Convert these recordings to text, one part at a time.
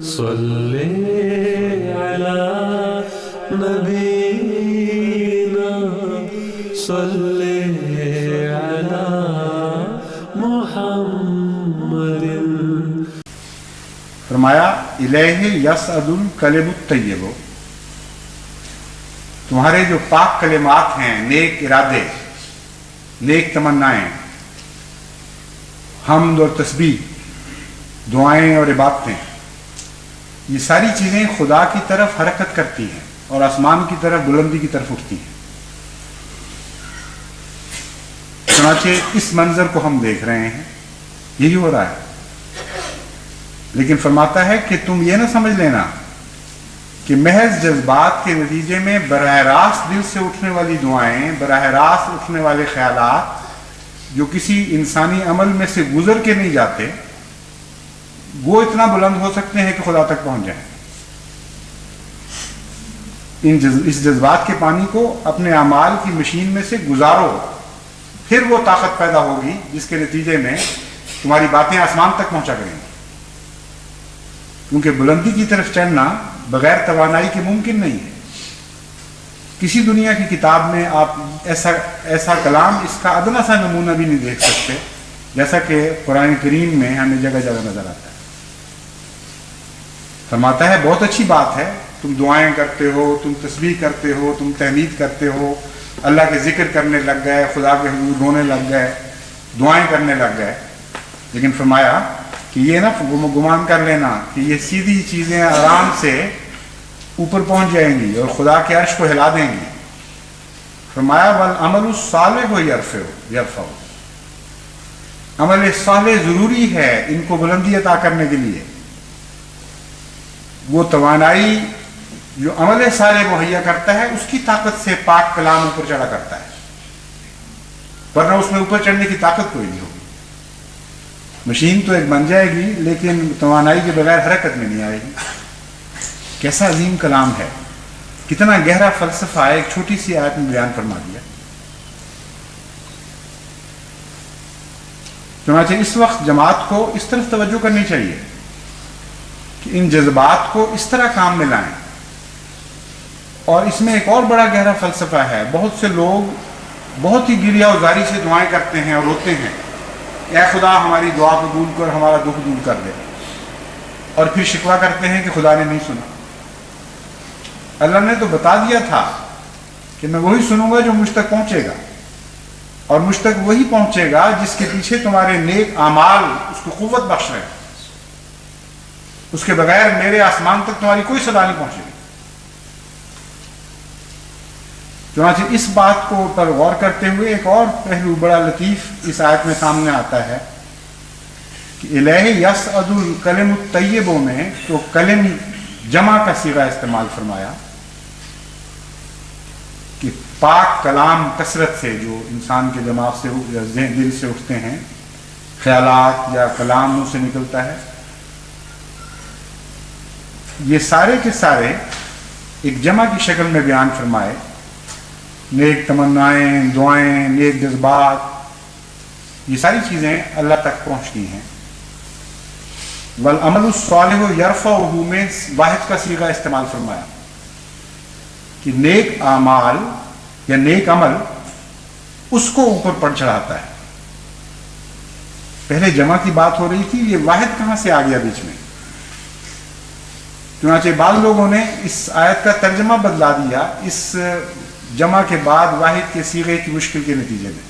صلی علی نبینا صلی علی محمد۔ فرمایا الیہ یصعد الکلم الطیب، تمہارے جو پاک کلمات ہیں، نیک ارادے، نیک تمنائیں، حمد اور تسبیح، دعائیں اور عبادتیں، یہ ساری چیزیں خدا کی طرف حرکت کرتی ہیں اور آسمان کی طرف، بلندی کی طرف اٹھتی ہیں۔ چنانچہ اس منظر کو ہم دیکھ رہے ہیں، یہی ہو رہا ہے، لیکن فرماتا ہے کہ تم یہ نہ سمجھ لینا کہ محض جذبات کے نتیجے میں براہ راست دل سے اٹھنے والی دعائیں، براہ راست اٹھنے والے خیالات جو کسی انسانی عمل میں سے گزر کے نہیں جاتے، وہ اتنا بلند ہو سکتے ہیں کہ خدا تک پہنچ جائیں۔ اس جذبات کے پانی کو اپنے اعمال کی مشین میں سے گزارو، پھر وہ طاقت پیدا ہوگی جس کے نتیجے میں تمہاری باتیں آسمان تک پہنچا کریں گی، کیونکہ بلندی کی طرف چڑھنا بغیر توانائی کے ممکن نہیں ہے۔ کسی دنیا کی کتاب میں آپ ایسا کلام، اس کا ادنا سا نمونہ بھی نہیں دیکھ سکتے جیسا کہ قرآن کریم میں ہمیں جگہ جگہ نظر آتا ہے۔ فرماتا ہے بہت اچھی بات ہے، تم دعائیں کرتے ہو، تم تسبیح کرتے ہو، تم تحمید کرتے ہو، اللہ کے ذکر کرنے لگ گئے، خدا کے حضور رونے لگ گئے، دعائیں کرنے لگ گئے، لیکن فرمایا کہ یہ نہ گمان کر لینا کہ یہ سیدھی چیزیں آرام سے اوپر پہنچ جائیں گی اور خدا کے عرش کو ہلا دیں گی۔ فرمایا والعمل الصالح یرفع، عمل صالح ضروری ہے ان کو بلندی عطا کرنے کے لیے۔ وہ توانائی جو عمل صالح مہیا کرتا ہے، اس کی طاقت سے پاک کلام اوپر چڑھا کرتا ہے، ورنہ اس میں اوپر چڑھنے کی طاقت کوئی نہیں ہوگی۔ مشین تو ایک بن جائے گی لیکن توانائی کے بغیر حرکت میں نہیں آئے گی۔ کیسا عظیم کلام ہے، کتنا گہرا فلسفہ ہے، ایک چھوٹی سی آیت میں بیان فرما دیا۔ چنانچہ اس وقت جماعت کو اس طرف توجہ کرنی چاہیے کہ ان جذبات کو اس طرح کام میں لائیں۔ اور اس میں ایک اور بڑا گہرا فلسفہ ہے۔ بہت سے لوگ بہت ہی گریہ وزاری سے دعائیں کرتے ہیں اور روتے ہیں، اے خدا ہماری دعا قبول کر، ہمارا دکھ دور کر دے، اور پھر شکوہ کرتے ہیں کہ خدا نے نہیں سنا۔ اللہ نے تو بتا دیا تھا کہ میں وہی سنوں گا جو مجھ تک پہنچے گا، اور مجھ تک وہی پہنچے گا جس کے پیچھے تمہارے نیک اعمال اس کو قوت بخش رہے ہیں۔ اس کے بغیر میرے آسمان تک تمہاری کوئی صدا نہیں پہنچے گی۔ چنانچہ اس بات کو پر غور کرتے ہوئے ایک اور پہلو بڑا لطیف اس آیت میں سامنے آتا ہے کہ الہ یصعد الکلم الطیب میں تو کلم جمع کا صیغہ استعمال فرمایا کہ پاک کلام کثرت سے جو انسان کے دماغ سے یا دل سے اٹھتے ہیں، خیالات یا کلام منہ سے نکلتا ہے، یہ سارے کے سارے ایک جمع کی شکل میں بیان فرمائے۔ نیک تمنائیں، دعائیں، نیک جذبات، یہ ساری چیزیں اللہ تک پہنچتی ہیں۔ والعمل الصالح یرفعہ میں واحد کا صیغہ استعمال فرمایا کہ نیک اعمال یا نیک عمل اس کو اوپر پڑھ چڑھاتا ہے۔ پہلے جمع کی بات ہو رہی تھی، یہ واحد کہاں سے آ گیا بیچ میں؟ چنانچہ بعض لوگوں نے اس آیت کا ترجمہ بدلا دیا اس جمع کے بعد واحد کے صیغے کی مشکل کے نتیجے میں،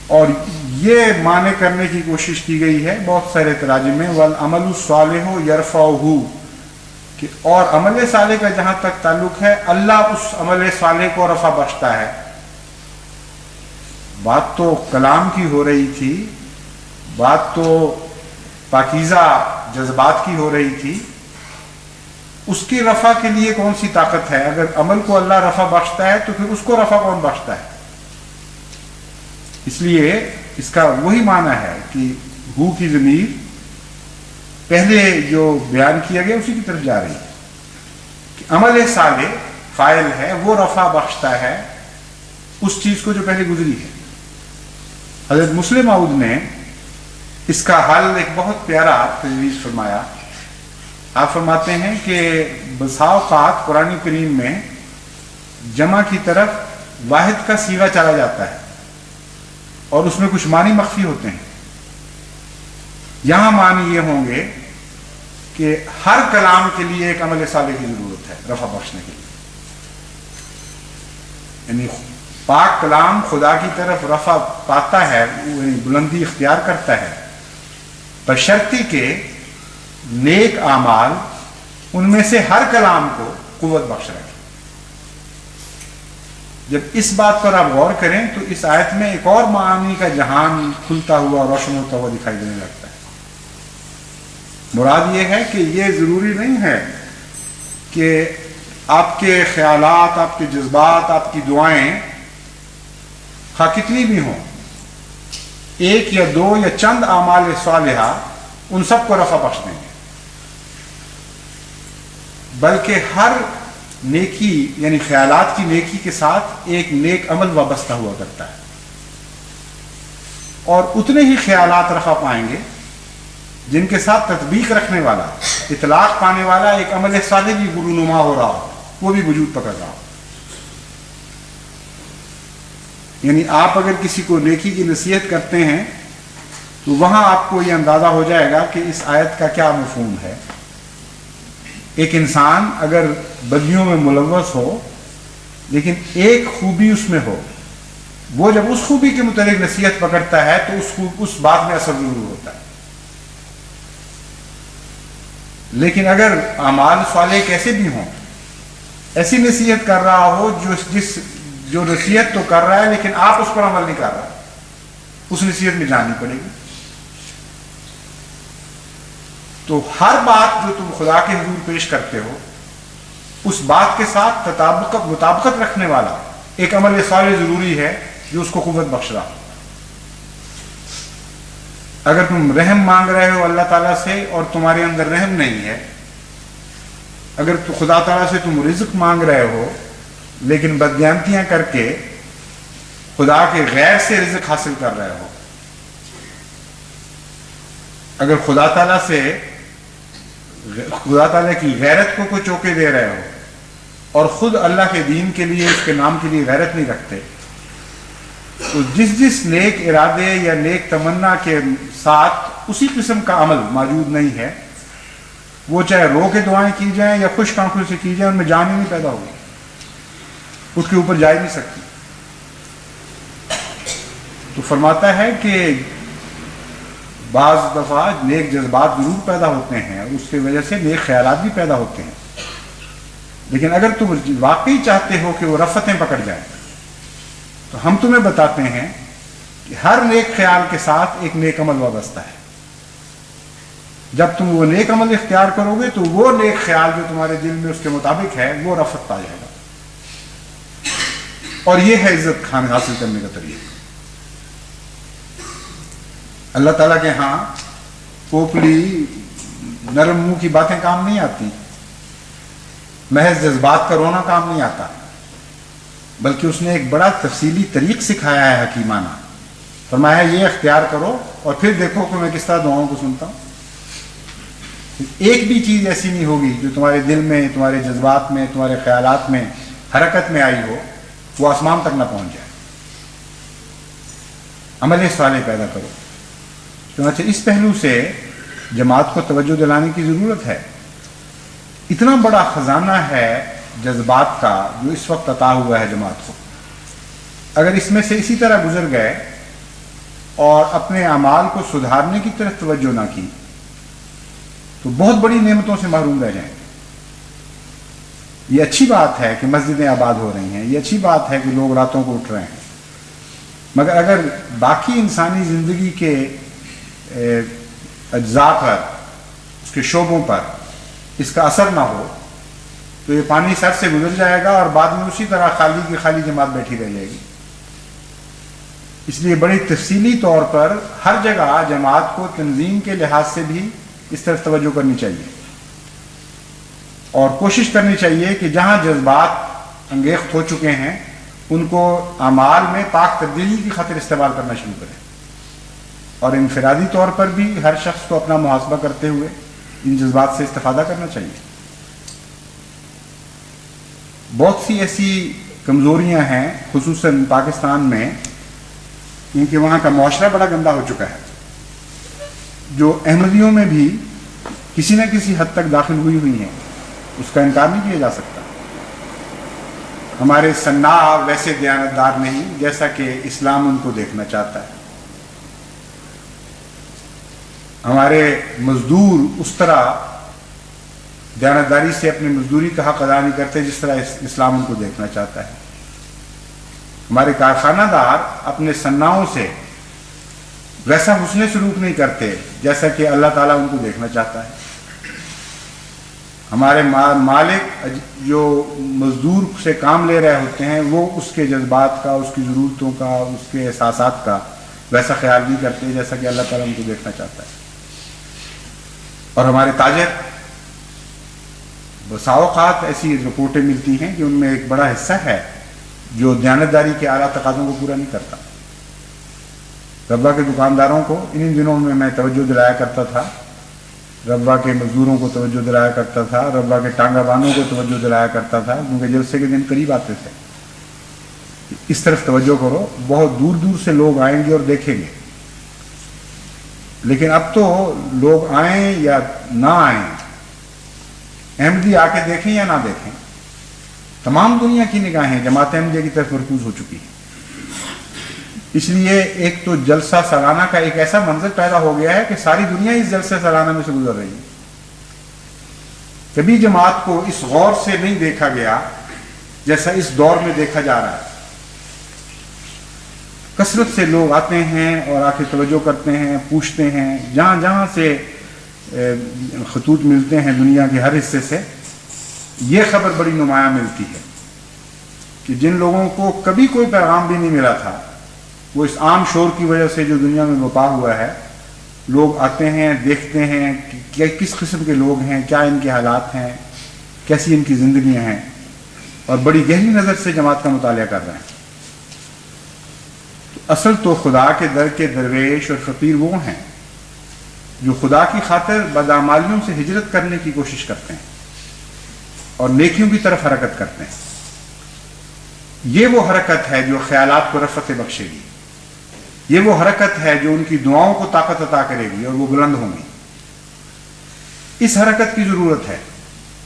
اور یہ معنی کرنے کی کوشش کی گئی ہے بہت سارے تراجم میں والعمل الصالح یرفعہ، کہ اور عمل صالح کا جہاں تک تعلق ہے اللہ اس عمل صالح کو رفع بخشتا ہے۔ بات تو کلام کی ہو رہی تھی، بات تو پاکیزہ جذبات کی ہو رہی تھی، اس کی رفع کے لیے کون سی طاقت ہے؟ اگر عمل کو اللہ رفع بخشتا ہے تو پھر اس کو رفع کون بخشتا ہے؟ اس لیے اس کا وہی معنی ہے کہ ہو کی ضمیر پہلے جو بیان کیا گیا اسی کی طرف جا رہی ہے کہ عمل صالح فاعل ہے، وہ رفع بخشتا ہے اس چیز کو جو پہلے گزری ہے۔ حضرت مسلم موعود نے اس کا حل ایک بہت پیارا تجویز فرمایا. آپ فرماتے ہیں کہ بسا اوقات قرآن کریم میں جمع کی طرف واحد کا صیغہ چلا جاتا ہے اور اس میں کچھ معنی مخفی ہوتے ہیں. یہاں معنی یہ ہوں گے کہ ہر کلام کے لیے ایک عمل صالح کی ضرورت ہے رفع بخشنے کے لیے. یعنی پاک کلام خدا کی طرف رفع پاتا ہے، بلندی اختیار کرتا ہے، بشرطی کہ نیک اعمال ان میں سے ہر کلام کو قوت بخش رکھے. جب اس بات پر آپ غور کریں تو اس آیت میں ایک اور معانی کا جہان کھلتا ہوا روشن ہوتا ہوا دکھائی دینے لگتا ہے. مراد یہ ہے کہ یہ ضروری نہیں ہے کہ آپ کے خیالات، آپ کے جذبات، آپ کی دعائیں خواہ کتنی بھی ہوں، ایک یا دو یا چند اعمال صالحہ ان سب کو رفع بخش دیں گے، بلکہ ہر نیکی یعنی خیالات کی نیکی کے ساتھ ایک نیک عمل وابستہ ہوا کرتا ہے، اور اتنے ہی خیالات رفع پائیں گے جن کے ساتھ تطبیق رکھنے والا، اطلاق پانے والا ایک عمل صالح بھی رونما ہو رہا ہو، وہ بھی وجود پکڑ رہا ہو. یعنی آپ اگر کسی کو نیکی کی نصیحت کرتے ہیں تو وہاں آپ کو یہ اندازہ ہو جائے گا کہ اس آیت کا کیا مفہوم ہے. ایک انسان اگر بدیوں میں ملوث ہو لیکن ایک خوبی اس میں ہو، وہ جب اس خوبی کے متعلق نصیحت پکڑتا ہے تو اس بات میں اثر ضرور ہوتا ہے. لیکن اگر اعمال صالح کیسے بھی ہوں، ایسی نصیحت کر رہا ہو جو نصیحت تو کر رہا ہے لیکن آپ اس پر عمل نہیں کر رہا، اس نصیحت میں جانی پڑے گی. تو ہر بات جو تم خدا کے حضور پیش کرتے ہو اس بات کے ساتھ مطابقت رکھنے والا ایک عمل صالح ضروری ہے جو اس کو قوت بخش رہا. اگر تم رحم مانگ رہے ہو اللہ تعالیٰ سے اور تمہارے اندر رحم نہیں ہے، اگر تو خدا تعالیٰ سے تم رزق مانگ رہے ہو لیکن بددیانتیاں کر کے خدا کے غیر سے رزق حاصل کر رہے ہو، اگر خدا تعالیٰ کی غیرت کو کوئی چوکے دے رہے ہو اور خود اللہ کے دین کے لیے، اس کے نام کے لیے غیرت نہیں رکھتے، تو جس نیک ارادے یا نیک تمنا کے ساتھ اسی قسم کا عمل موجود نہیں ہے، وہ چاہے رو کے دعائیں کی جائیں یا خشک آنکھوں سے کی جائیں، ان میں جان ہی نہیں پیدا ہوگی، اس کے اوپر جا ہی نہیں سکتی. تو فرماتا ہے کہ بعض دفعہ نیک جذبات ضرور پیدا ہوتے ہیں اور اس کی وجہ سے نیک خیالات بھی پیدا ہوتے ہیں، لیکن اگر تم واقعی چاہتے ہو کہ وہ رفتیں پکڑ جائیں تو ہم تمہیں بتاتے ہیں کہ ہر نیک خیال کے ساتھ ایک نیک عمل وابستہ ہے. جب تم وہ نیک عمل اختیار کرو گے تو وہ نیک خیال جو تمہارے دل میں اس کے مطابق ہے وہ رفت پا جائے گا، اور یہ ہے عزت حاصل کرنے کا طریقہ. اللہ تعالیٰ کے ہاں پوپلی نرم منہ کی باتیں کام نہیں آتی، محض جذبات کا رونا کام نہیں آتا، بلکہ اس نے ایک بڑا تفصیلی طریق سکھایا ہے حکیمانہ. فرمایا یہ اختیار کرو اور پھر دیکھو کہ میں کس طرح دعاؤں کو سنتا ہوں. ایک بھی چیز ایسی نہیں ہوگی جو تمہارے دل میں، تمہارے جذبات میں، تمہارے خیالات میں حرکت میں آئی ہو وہ آسمان تک نہ پہنچ جائے. عمل صالح پیدا کرو. چنانچہ اس پہلو سے جماعت کو توجہ دلانے کی ضرورت ہے. اتنا بڑا خزانہ ہے جذبات کا جو اس وقت عطا ہوا ہے جماعت کو. اگر اس میں سے اسی طرح گزر گئے اور اپنے اعمال کو سدھارنے کی طرف توجہ نہ کی تو بہت بڑی نعمتوں سے محروم رہ جائیں. یہ اچھی بات ہے کہ مسجدیں آباد ہو رہی ہیں، یہ اچھی بات ہے کہ لوگ راتوں کو اٹھ رہے ہیں، مگر اگر باقی انسانی زندگی کے اجزاء پر، اس کے شعبوں پر اس کا اثر نہ ہو تو یہ پانی سر سے گزر جائے گا اور بعد میں اسی طرح خالی کی خالی جماعت بیٹھی رہ جائے گی. اس لیے بڑی تفصیلی طور پر ہر جگہ جماعت کو تنظیم کے لحاظ سے بھی اس طرف توجہ کرنی چاہیے اور کوشش کرنی چاہیے کہ جہاں جذبات انگیخت ہو چکے ہیں ان کو اعمال میں پاک تبدیلی کی خاطر استعمال کرنا شروع کریں. اور انفرادی طور پر بھی ہر شخص کو اپنا محاسبہ کرتے ہوئے ان جذبات سے استفادہ کرنا چاہیے۔ بہت سی ایسی کمزوریاں ہیں خصوصاً پاکستان میں، کیونکہ وہاں کا معاشرہ بڑا گندا ہو چکا ہے، جو احمدیوں میں بھی کسی نہ کسی حد تک داخل ہوئی ہیں، اس کا انکار نہیں کیا جا سکتا۔ ہمارے صناع ویسے دیانتدار نہیں جیسا کہ اسلام ان کو دیکھنا چاہتا ہے، ہمارے مزدور اس طرح دیانتداری سے اپنی مزدوری کا حق ادا نہیں کرتے جس طرح اسلام ان کو دیکھنا چاہتا ہے، ہمارے کارخانہ دار اپنے صناعوں سے ویسا حسن سلوک نہیں کرتے جیسا کہ اللہ تعالیٰ ان کو دیکھنا چاہتا ہے، ہمارے مالک جو مزدور سے کام لے رہے ہوتے ہیں وہ اس کے جذبات کا، اس کی ضرورتوں کا، اس کے احساسات کا ویسا خیال نہیں کرتے جیسا کہ اللہ تعالیٰ ان کو دیکھنا چاہتا ہے۔ اور ہمارے تاجر، بسا اوقات ایسی رپورٹیں ملتی ہیں کہ ان میں ایک بڑا حصہ ہے جو دیانتداری کے اعلیٰ تقاضوں کو پورا نہیں کرتا۔ ربا کے دکانداروں کو ان دنوں میں توجہ دلایا کرتا تھا، ربا کے مزدوروں کو توجہ دلایا کرتا تھا، ربا کے ٹانگا بانوں کو توجہ دلایا کرتا تھا، کیونکہ جلسے کے دن قریب آتے تھے۔ اس طرف توجہ کرو، بہت دور دور سے لوگ آئیں گے اور دیکھیں گے، لیکن اب تو لوگ آئیں یا نہ آئیں، احمدی آ کے دیکھیں یا نہ دیکھیں، تمام دنیا کی نگاہیں جماعت احمدیہ کی طرف مرکوز ہو چکی ہیں۔ اس لیے ایک تو جلسہ سالانہ کا ایک ایسا منظر پیدا ہو گیا ہے کہ ساری دنیا اس جلسے سالانہ میں سے گزر رہی ہے۔ کبھی جماعت کو اس غور سے نہیں دیکھا گیا جیسا اس دور میں دیکھا جا رہا ہے۔ کثرت سے لوگ آتے ہیں اور آ کے توجہ کرتے ہیں، پوچھتے ہیں، جہاں جہاں سے خطوط ملتے ہیں دنیا کے ہر حصے سے، یہ خبر بڑی نمایاں ملتی ہے کہ جن لوگوں کو کبھی کوئی پیغام بھی نہیں ملا تھا، وہ اس عام شور کی وجہ سے جو دنیا میں بپا ہوا ہے، لوگ آتے ہیں، دیکھتے ہیں کہ کس قسم کے لوگ ہیں، کیا ان کے حالات ہیں، کیسی ان کی زندگیاں ہیں، اور بڑی گہری نظر سے جماعت کا مطالعہ کر رہے ہیں۔ اصل تو خدا کے در کے درویش اور فقیر وہ ہیں جو خدا کی خاطر بدعمالیوں سے ہجرت کرنے کی کوشش کرتے ہیں اور نیکیوں کی طرف حرکت کرتے ہیں۔ یہ وہ حرکت ہے جو خیالات کو رفعت بخشے گی، یہ وہ حرکت ہے جو ان کی دعاؤں کو طاقت عطا کرے گی اور وہ بلند ہوں گی۔ اس حرکت کی ضرورت ہے۔